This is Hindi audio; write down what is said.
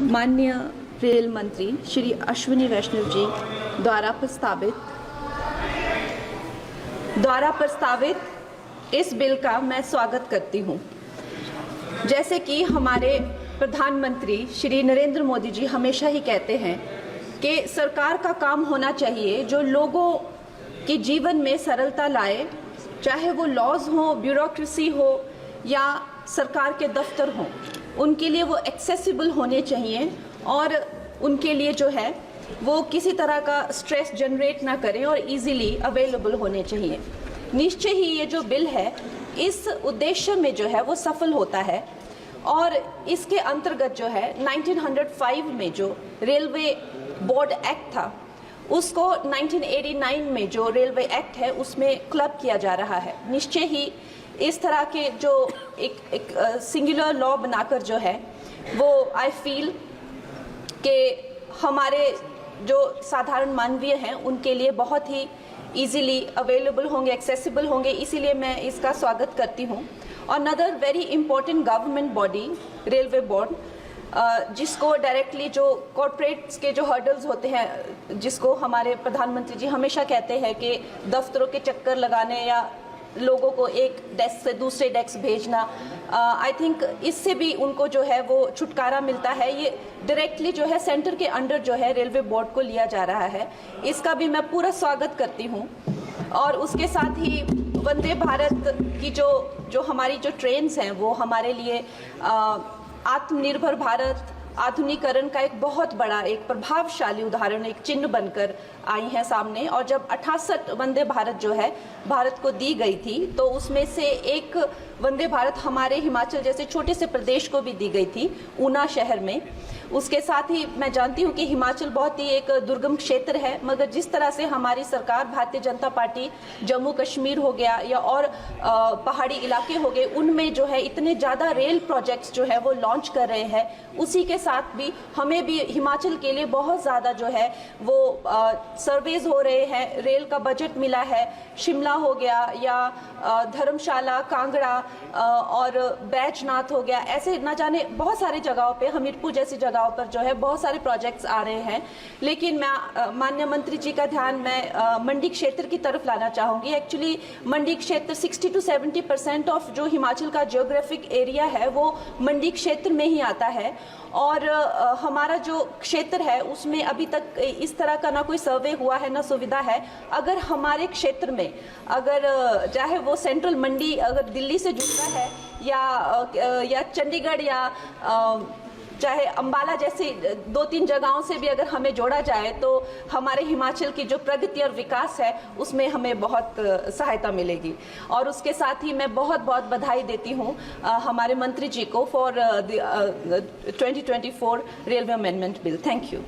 माननीय रेल मंत्री श्री अश्विनी वैष्णव जी द्वारा प्रस्तावित इस बिल का मैं स्वागत करती हूं। जैसे कि हमारे प्रधानमंत्री श्री नरेंद्र मोदी जी हमेशा ही कहते हैं कि सरकार का काम होना चाहिए जो लोगों के जीवन में सरलता लाए, चाहे वो लॉज हो, ब्यूरोक्रेसी हो या सरकार के दफ्तर हों, उनके लिए वो एक्सेसिबल होने चाहिए और उनके लिए जो है वो किसी तरह का स्ट्रेस जनरेट ना करें और इजीली अवेलेबल होने चाहिए। निश्चय ही ये जो बिल है इस उद्देश्य में जो है वो सफल होता है और इसके अंतर्गत जो है 1905 में जो रेलवे बोर्ड एक्ट था उसको 1989 में जो रेलवे एक्ट है उसमें क्लब किया जा रहा है। निश्चय ही इस तरह के जो एक सिंगुलर लॉ बनाकर जो है वो आई फील कि हमारे जो साधारण मानवीय हैं उनके लिए बहुत ही इजीली अवेलेबल होंगे, एक्सेसिबल होंगे, इसीलिए मैं इसका स्वागत करती हूँ। और another very important government body railway board, जिसको डायरेक्टली जो कॉर्पोरेट्स के जो हर्डल्स होते हैं, जिसको हमारे प्रधानमंत्री जी हमेशा कहते हैं कि दफ्तरों के चक्कर लगाने या लोगों को एक डेस्क से दूसरे डेस्क भेजना, आई थिंक इससे भी उनको जो है वो छुटकारा मिलता है। ये डायरेक्टली जो है सेंटर के अंडर जो है रेलवे बोर्ड को लिया जा रहा है, इसका भी मैं पूरा स्वागत करती हूँ। और उसके साथ ही वंदे भारत की जो हमारी जो ट्रेन्स हैं वो हमारे लिए आत्मनिर्भर भारत, आधुनिकीकरण का एक बहुत बड़ा, एक प्रभावशाली उदाहरण, एक चिन्ह बनकर आई हैं सामने। और जब 68 वंदे भारत जो है भारत को दी गई थी तो उसमें से एक वंदे भारत हमारे हिमाचल जैसे छोटे से प्रदेश को भी दी गई थी, ऊना शहर में। उसके साथ ही मैं जानती हूँ कि हिमाचल बहुत ही एक दुर्गम क्षेत्र है, मगर जिस तरह से हमारी सरकार भारतीय जनता पार्टी जम्मू कश्मीर हो गया या और पहाड़ी इलाके हो गए, उनमें जो है इतने ज़्यादा रेल प्रोजेक्ट्स जो है वो लॉन्च कर रहे हैं, उसी के साथ भी हमें भी हिमाचल के लिए बहुत ज़्यादा जो है वो सर्वेज हो रहे हैं, रेल का बजट मिला है। शिमला हो गया या धर्मशाला, कांगड़ा और बैजनाथ हो गया, ऐसे ना जाने बहुत सारी जगहों पे, हमीरपुर जैसी जगहों पर जो है बहुत सारे प्रोजेक्ट्स आ रहे हैं। लेकिन मैं माननीय मंत्री जी का ध्यान मैं मंडी क्षेत्र की तरफ लाना चाहूँगी। एक्चुअली मंडी क्षेत्र 60 to 70% ऑफ जो हिमाचल का जियोग्राफिक एरिया है वो मंडी क्षेत्र में ही आता है। और हमारा जो क्षेत्र है उसमें अभी तक इस तरह का ना कोई सर्वे हुआ है, ना सुविधा है। अगर हमारे क्षेत्र में अगर चाहे वो सेंट्रल मंडी अगर दिल्ली से जुड़ता है या चंडीगढ़ या चाहे अंबाला जैसी 2-3 जगहों से भी अगर हमें जोड़ा जाए तो हमारे हिमाचल की जो प्रगति और विकास है उसमें हमें बहुत सहायता मिलेगी। और उसके साथ ही मैं बहुत बहुत बधाई देती हूँ हमारे मंत्री जी को for 2024 railway amendment bill. Thank you.